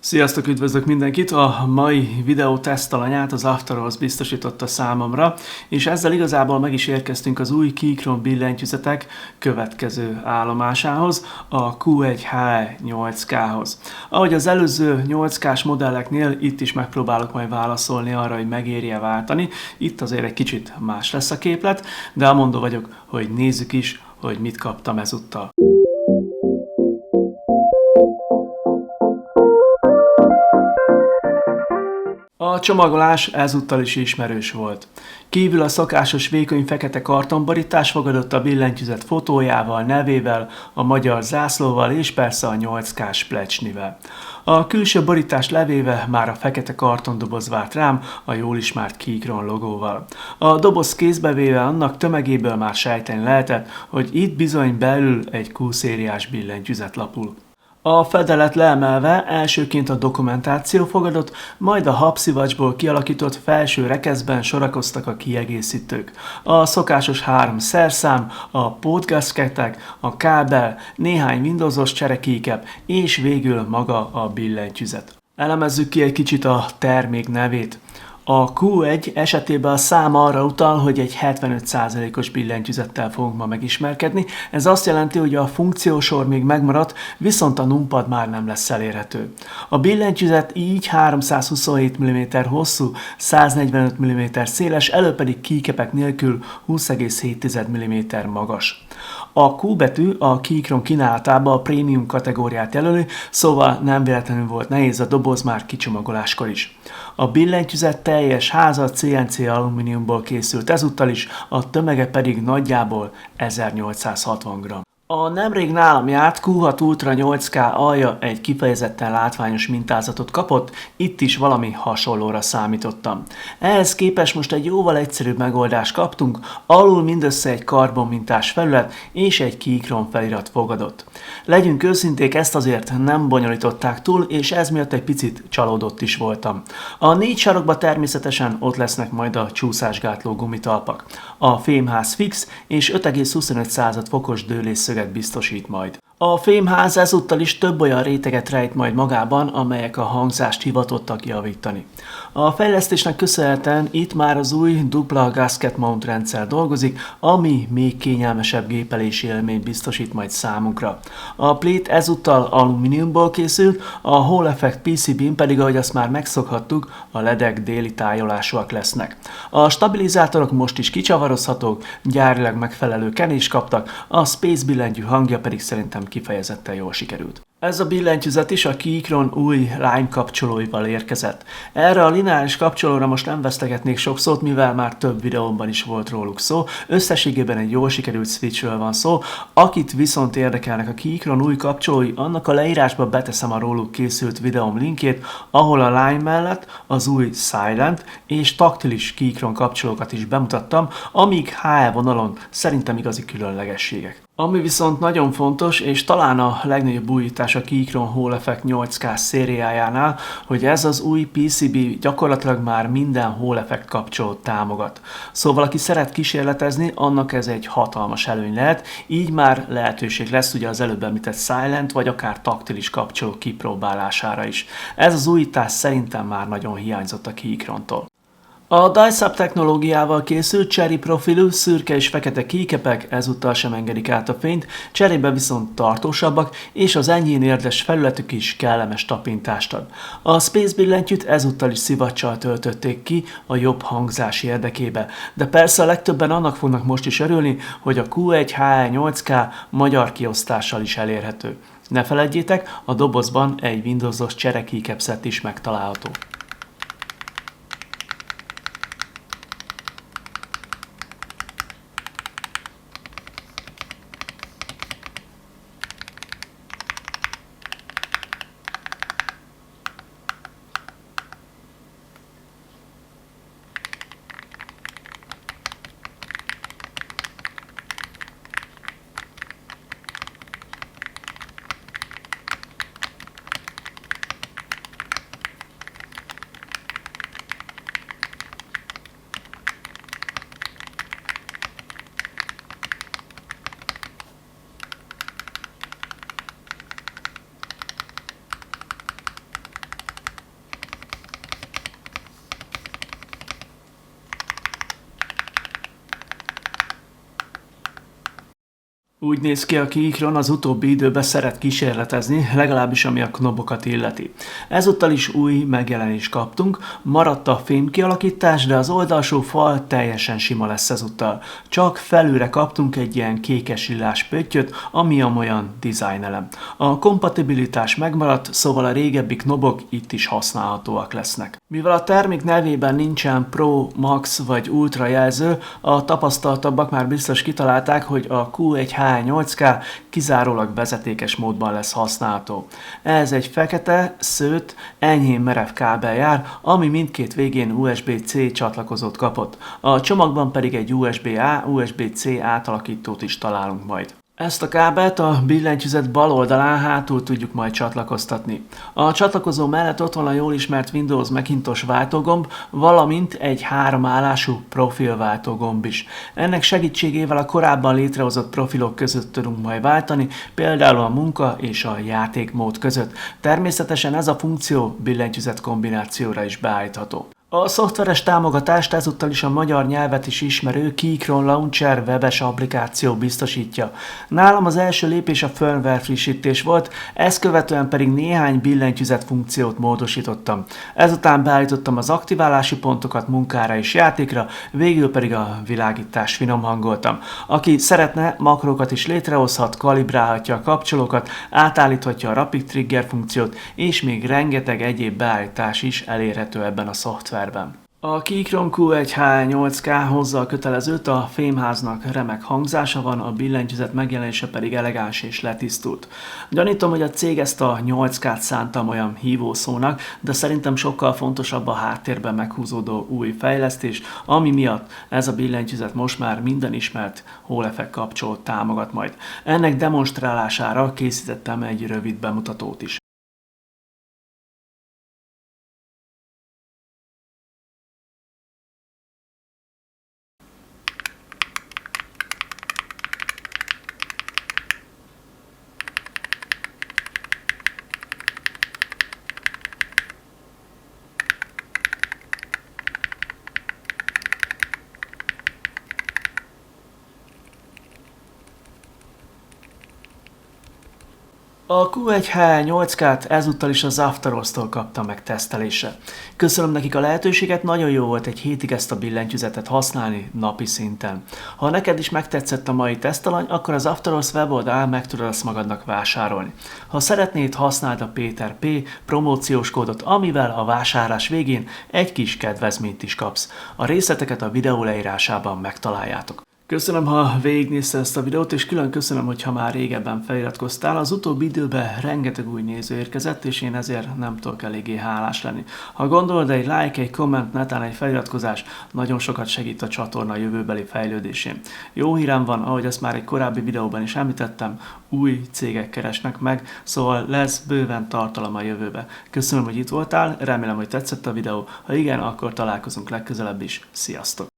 Sziasztok, üdvözlök mindenkit! A mai videó tesztalanyát az Afterhouse biztosította számomra, és ezzel igazából meg is érkeztünk az új Keychron billentyűzetek következő állomásához, a Q1HE8K-hoz. Ahogy az előző 8K-s modelleknél, itt is megpróbálok majd válaszolni arra, hogy megéri-e váltani. Itt azért egy kicsit más lesz a képlet, de amondó vagyok, hogy nézzük is, hogy mit kaptam ezúttal. A csomagolás ezúttal is ismerős volt. Kívül a szokásos vékony fekete kartonborítás fogadott a billentyűzet fotójával, nevével, a magyar zászlóval és persze a 8K-s plecsnivel. A külső borítás levéve már a fekete kartondoboz várt rám a jól ismert Keychron logóval. A doboz kézbevéve annak tömegéből már sejteni lehetett, hogy itt bizony belül egy Q-szériás billentyűzet lapul. A fedelet leemelve elsőként a dokumentáció fogadott, majd a habszivacsból kialakított felső rekeszben sorakoztak a kiegészítők. A szokásos 3 szerszám, a pótgaszketek, a kábel, néhány Windowsos cserekíkep és végül maga a billentyűzet. Elemezzük ki egy kicsit a termék nevét. A Q1 esetében a szám arra utal, hogy egy 75%-os billentyűzettel fogunk ma megismerkedni. Ez azt jelenti, hogy a funkciósor még megmaradt, viszont a numpad már nem lesz elérhető. A billentyűzet így 327 mm hosszú, 145 mm széles, elő pedig keycapek nélkül 20,7 mm magas. A Q betű a Keychron kínálatába a prémium kategóriát jelöli, szóval nem véletlenül volt nehéz a doboz már kicsomagoláskor is. A billentyűzet teljes háza CNC alumíniumból készült ezúttal is, a tömege pedig nagyjából 1860 g. A nemrég nálam járt Q6 Ultra 8K alja egy kifejezetten látványos mintázatot kapott, itt is valami hasonlóra számítottam. Ehhez képest most egy jóval egyszerűbb megoldást kaptunk, alul mindössze egy karbonmintás felület és egy Keychron felirat fogadott. Legyünk őszinték, ezt azért nem bonyolították túl, és ez miatt egy picit csalódott is voltam. A 4 sarokba természetesen ott lesznek majd a csúszásgátló gumitalpak. A fémház fix és 5,25 fokos dőlésszöget biztosít majd. A fémház ezúttal is több olyan réteget rejt majd magában, amelyek a hangzást hivatottak javítani. A fejlesztésnek köszönhetően itt már az új dupla gasket mount rendszer dolgozik, ami még kényelmesebb gépelési élményt biztosít majd számunkra. A plate ezúttal alumíniumból készült, a Hall Effect PCB-n pedig, ahogy azt már megszokhattuk, a ledek déli tájolásúak lesznek. A stabilizátorok most is kicsavarozhatók, gyárilag megfelelő kenést kaptak, a Space billentyű hangja pedig szerintem kifejezetten jól sikerült. Ez a billentyűzet is a Keychron új Line kapcsolóival érkezett. Erre a lineáris kapcsolóra most nem vesztegetnék sok szót, mivel már több videómban is volt róluk szó. Összességében egy jól sikerült switchről van szó. Akit viszont érdekelnek a Keychron új kapcsolói, annak a leírásba beteszem a róluk készült videóm linkjét, ahol a Line mellett az új Silent és taktilis Keychron kapcsolókat is bemutattam, amik HE vonalon szerintem igazi különlegességek. Ami viszont nagyon fontos, és talán a legnagyobb újítás a Keychron Hall Effect 8K szériájánál, hogy ez az új PCB gyakorlatilag már minden Hall Effect kapcsolót támogat. Szóval aki szeret kísérletezni, annak ez egy hatalmas előny lehet, így már lehetőség lesz ugye az előbb említett Silent vagy akár taktilis kapcsoló kipróbálására is. Ez az újítás szerintem már nagyon hiányzott a Keychrontól. A Dye-Sub technológiával készült cherry profilú, szürke és fekete keycapek ezúttal sem engedik át a fényt, cserébe viszont tartósabbak, és az enyhén érdes felületük is kellemes tapintást ad. A Space billentyűt ezúttal is szivacsal töltötték ki a jobb hangzás érdekébe, de persze a legtöbben annak fognak most is örülni, hogy a Q1HE8K magyar kiosztással is elérhető. Ne feledjétek, a dobozban egy Windowsos cserekíkep szett is megtalálható. Úgy néz ki, a Keychron az utóbbi időben szeret kísérletezni, legalábbis ami a knobokat illeti. Ezúttal is új megjelenést kaptunk, maradt a fémkialakítás, de az oldalsó fal teljesen sima lesz ezúttal. Csak felülre kaptunk egy ilyen kékes lilás pöttyöt, ami olyan dizájnelem. A kompatibilitás megmaradt, szóval a régebbi knobok itt is használhatóak lesznek. Mivel a termék nevében nincsen Pro, Max vagy Ultra jelző, a tapasztaltabbak már biztos kitalálták, hogy a Q1H8K kizárólag vezetékes módban lesz használható. Ez egy fekete, szőtt, enyhén merev kábel jár, ami mindkét végén USB-C csatlakozót kapott. A csomagban pedig egy USB-A, USB-C átalakítót is találunk majd. Ezt a kábelt a billentyűzet bal oldalán hátul tudjuk majd csatlakoztatni. A csatlakozó mellett ott van a jól ismert Windows Macintosh váltógomb, valamint egy 3 állású profil váltógomb is. Ennek segítségével a korábban létrehozott profilok között tudunk majd váltani, például a munka és a játékmód között. Természetesen ez a funkció billentyűzet kombinációra is beállítható. A szoftveres támogatást ezúttal is a magyar nyelvet is ismerő Keychron Launcher webes applikáció biztosítja. Nálam az első lépés a firmware frissítés volt, ezt követően pedig néhány billentyűzet funkciót módosítottam. Ezután beállítottam az aktiválási pontokat munkára és játékra, végül pedig a világítást finomhangoltam. Aki szeretne, makrókat is létrehozhat, kalibrálhatja a kapcsolókat, átállíthatja a Rapid Trigger funkciót, és még rengeteg egyéb beállítás is elérhető ebben a szoftverben. A Keychron Q1H8K hozza a kötelezőt, a fémháznak remek hangzása van, a billentyűzet megjelenése pedig elegáns és letisztult. Gyanítom, hogy a cég ezt a 8K-t szánta olyan hívószónak, de szerintem sokkal fontosabb a háttérben meghúzódó új fejlesztés, ami miatt ez a billentyűzet most már minden ismert Hall Effect kapcsolót támogat majd. Ennek demonstrálására készítettem egy rövid bemutatót is. A Q1H8K-t ezúttal is az Afteros-tól kaptam meg tesztelésre. Köszönöm nekik a lehetőséget, nagyon jó volt egy hétig ezt a billentyűzetet használni napi szinten. Ha neked is megtetszett a mai tesztalany, akkor az Afteros weboldalán meg tudod ezt magadnak vásárolni. Ha szeretnéd, használd a Péter P promóciós kódot, amivel a vásárlás végén egy kis kedvezményt is kapsz. A részleteket a videó leírásában megtaláljátok. Köszönöm, ha végignézted ezt a videót, és külön köszönöm, hogyha már régebben feliratkoztál. Az utóbbi időben rengeteg új néző érkezett, és én ezért nem tudok eléggé hálás lenni. Ha gondolod, egy like, egy komment, netán egy feliratkozás nagyon sokat segít a csatorna jövőbeli fejlődésén. Jó hírem van, ahogy ezt már egy korábbi videóban is említettem, új cégek keresnek meg, szóval lesz bőven tartalom a jövőbe. Köszönöm, hogy itt voltál, remélem, hogy tetszett a videó. Ha igen, akkor találkozunk legközelebb is. Sziasztok!